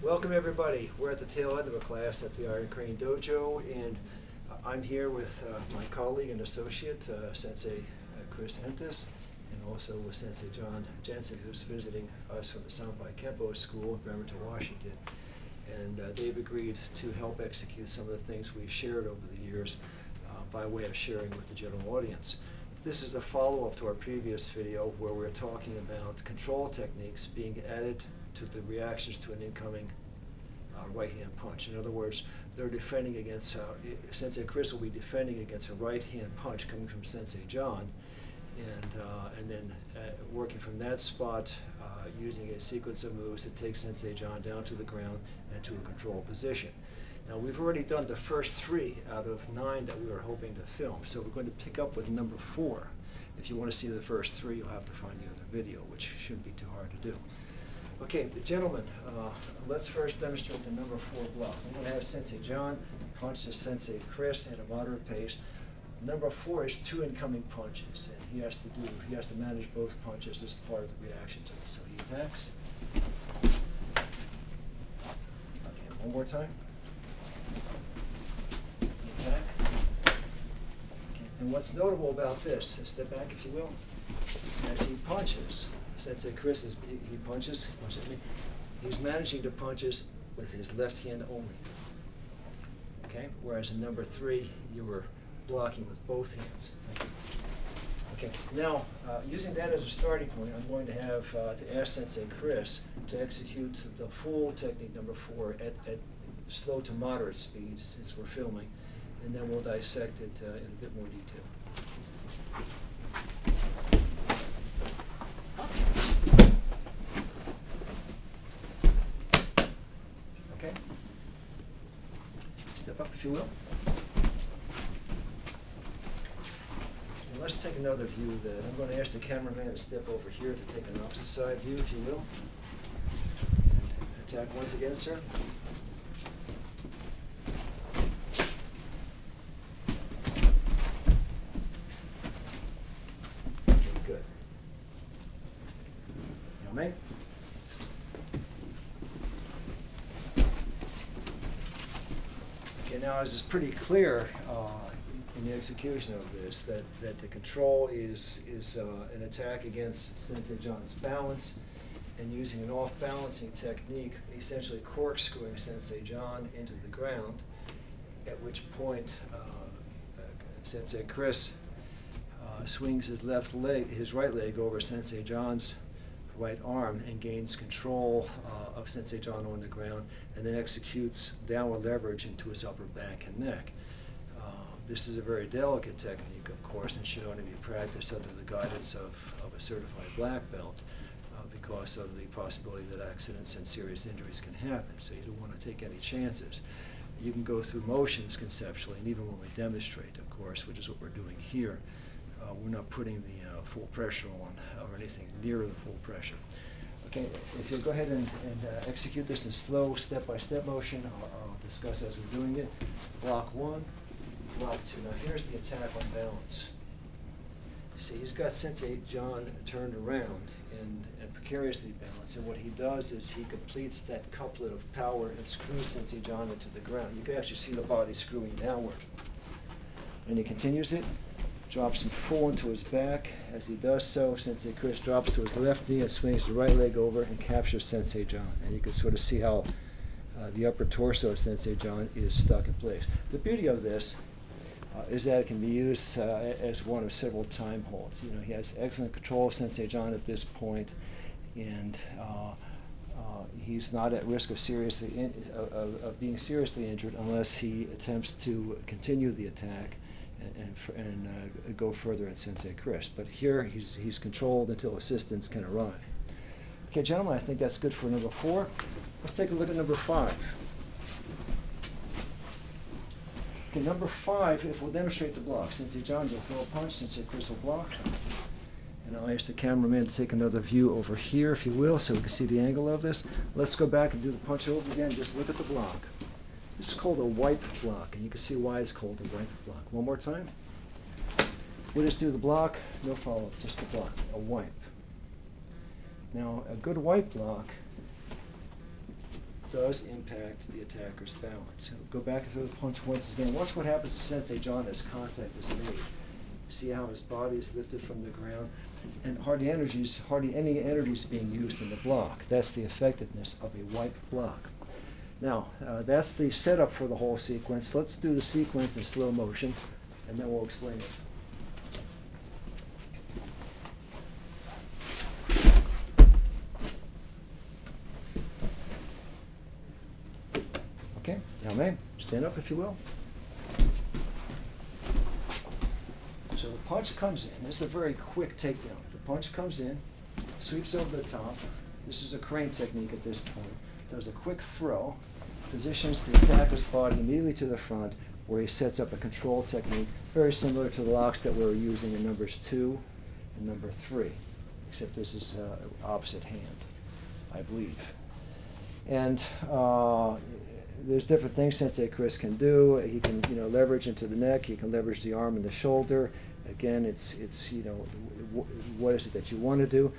Welcome everybody. We're at the tail end of a class at the Iron Crane Dojo, and I'm here with my colleague and associate, Sensei Chris Hentis, and also with Sensei John Jensen, who's visiting us from the Sampai Kempo School in Bremerton, Washington. And they've agreed to help execute some of the things we shared over the years by way of sharing with the general audience. This is a follow-up to our previous video where we're talking about control techniques being added to the reactions to an incoming right-hand punch. In other words, they're defending against, Sensei Chris will be defending against a right-hand punch coming from Sensei John, and then working from that spot using a sequence of moves that takes Sensei John down to the ground and to a control position. Now, we've already done the first 3 out of 9 that we were hoping to film, so we're going to pick up with number 4. If you want to see the first 3, you'll have to find the other video, which shouldn't be too hard to do. Okay, gentlemen, let's first demonstrate the number 4 block. I'm going to have Sensei John punch to Sensei Chris at a moderate pace. Number 4 is 2 incoming punches, and he has to manage both punches as part of the reaction to this. So he attacks. Okay, one more time. Attack. Okay. And what's notable about this, step back if you will, as he punches, Sensei Chris he punches at me. He's managing to punches with his left hand only. Okay, whereas in number 3 you were blocking with both hands. Okay, now using that as a starting point, I'm going to have to ask Sensei Chris to execute the full technique number 4 at slow to moderate speed since we're filming, and then we'll dissect it in a bit more detail. Okay. Step up if you will. And let's take another view of that. I'm going to ask the cameraman to step over here to take an opposite side view if you will. And attack once again, sir. Good. Now, mate. Okay, now this is pretty clear in the execution of this that the control is an attack against Sensei John's balance, and using an off-balancing technique, essentially corkscrewing Sensei John into the ground, at which point Sensei Chris swings his right leg over Sensei John's right arm and gains control of Sensei John on the ground, and then executes downward leverage into his upper back and neck. This is a very delicate technique, of course, and should only be practiced under the guidance of a certified black belt because of the possibility that accidents and serious injuries can happen, so you don't want to take any chances. You can go through motions conceptually, and even when we demonstrate, of course, which is what we're doing here, we're not putting the full pressure on or anything near the full pressure. Okay, if you'll go ahead and execute this in slow step-by-step motion, I'll discuss as we're doing it. Block 1, block 2. Now here's the attack on balance. See, he's got Sensei John turned around and precariously balanced, and what he does is he completes that couplet of power and screws Sensei John into the ground. You can actually see the body screwing downward. And he continues it. Drops him full into his back. As he does so, Sensei Chris drops to his left knee and swings the right leg over and captures Sensei John. And you can sort of see how the upper torso of Sensei John is stuck in place. The beauty of this is that it can be used as one of several time holds. You know, he has excellent control of Sensei John at this point, and he's not at risk of being seriously injured unless he attempts to continue the attack and go further at Sensei Chris. But here he's controlled until assistance can arrive. Okay, gentlemen, I think that's good for number 4. Let's take a look at number 5. Okay, number 5, if we'll demonstrate the block. Sensei John will throw a punch, Sensei Chris will block. And I'll ask the cameraman to take another view over here, if you will, so we can see the angle of this. Let's go back and do the punch over again. Just look at the block. This is called a wipe block, and you can see why it's called a wipe block. One more time. We'll just do the block, no follow-up, just the block, a wipe. Now, a good wipe block does impact the attacker's balance. So go back through the punch once again. Watch what happens to Sensei John as contact is made. See how his body is lifted from the ground, and hardly any energy is being used in the block. That's the effectiveness of a wipe block. Now, that's the setup for the whole sequence. Let's do the sequence in slow motion, and then we'll explain it. Okay, now may stand up if you will. So the punch comes in. This is a very quick takedown. The punch comes in, sweeps over the top. This is a crane technique at this point. Does a quick throw, positions the attacker's body immediately to the front, where he sets up a control technique, very similar to the locks that we were using in numbers 2 and number 3, except this is opposite hand, I believe. And there's different things Sensei Chris can do. He can, leverage into the neck. He can leverage the arm and the shoulder. Again, it's what is it that you want to do?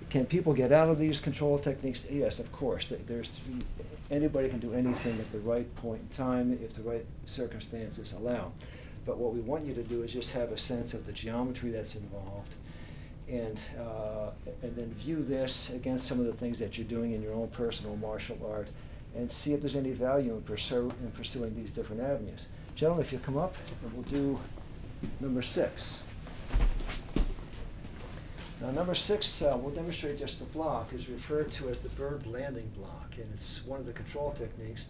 Can people get out of these control techniques? Yes, of course. Anybody can do anything at the right point in time if the right circumstances allow. But what we want you to do is just have a sense of the geometry that's involved, and then view this against some of the things that you're doing in your own personal martial art, and see if there's any value in pursuing these different avenues. Gentlemen, if you come up, and we'll do number 6. Now, number 6, we'll demonstrate just the block, is referred to as the bird landing block, and it's one of the control techniques.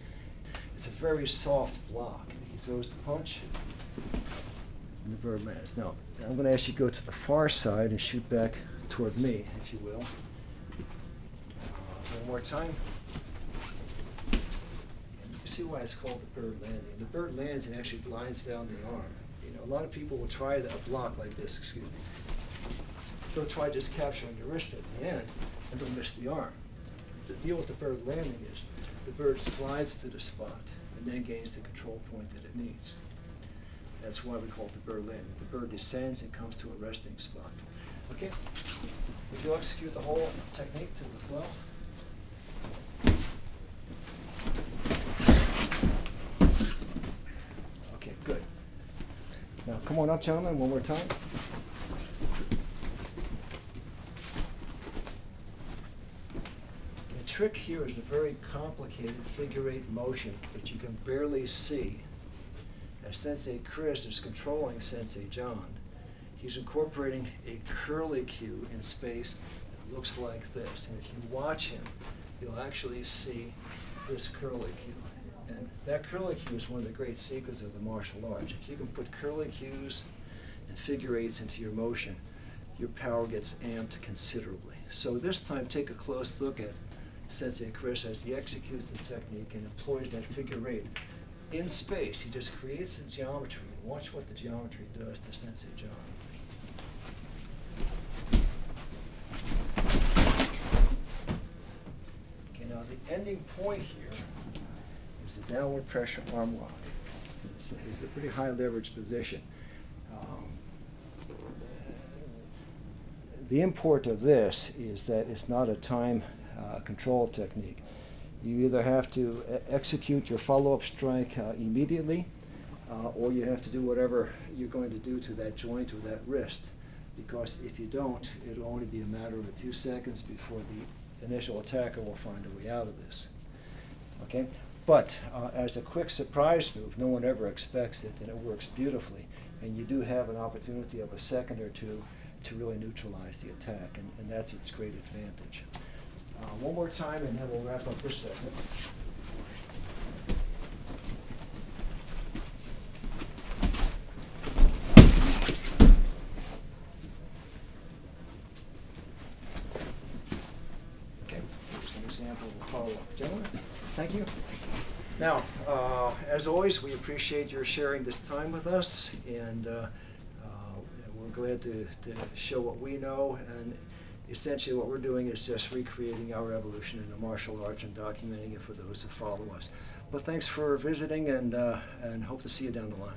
It's a very soft block. He throws the punch, and the bird lands. Now, I'm going to ask you to go to the far side and shoot back toward me, if you will. One more time. And you see why it's called the bird landing. The bird lands and actually glides down the arm. A lot of people will try a block like this, excuse me. They'll try just capturing your wrist at the end, and they'll miss the arm. The deal with the bird landing is the bird slides to the spot and then gains the control point that it needs. That's why we call it the bird landing. The bird descends and comes to a resting spot. Okay? If you'll execute the whole technique to the flow. Okay, good. Now come on up, gentlemen, one more time. The trick here is a very complicated figure-8 motion that you can barely see. As Sensei Chris is controlling Sensei John, he's incorporating a curlicue in space that looks like this. And if you watch him, you'll actually see this curlicue. And that curlicue is one of the great secrets of the martial arts. If you can put curlicues and figure-8s into your motion, your power gets amped considerably. So this time, take a close look at Sensei Chris as he executes the technique and employs that figure-8 in space. He just creates the geometry. And watch what the geometry does to Sensei John. Okay, now the ending point here is a downward pressure arm lock. It's a pretty high leverage position. The import of this is that it's not a time control technique. You either have to execute your follow-up strike immediately, or you have to do whatever you're going to do to that joint or that wrist, because if you don't, it'll only be a matter of a few seconds before the initial attacker will find a way out of this. Okay? But as a quick surprise move, no one ever expects it, and it works beautifully. And you do have an opportunity of a second or two to really neutralize the attack, and that's its great advantage. One more time, and then we'll wrap up this segment. Okay, here's an example of a follow-up. Gentlemen, thank you. Now, as always, we appreciate your sharing this time with us, and we're glad to show what we know, and essentially what we're doing is just recreating our evolution in the martial arts and documenting it for those who follow us. But thanks for visiting, and hope to see you down the line.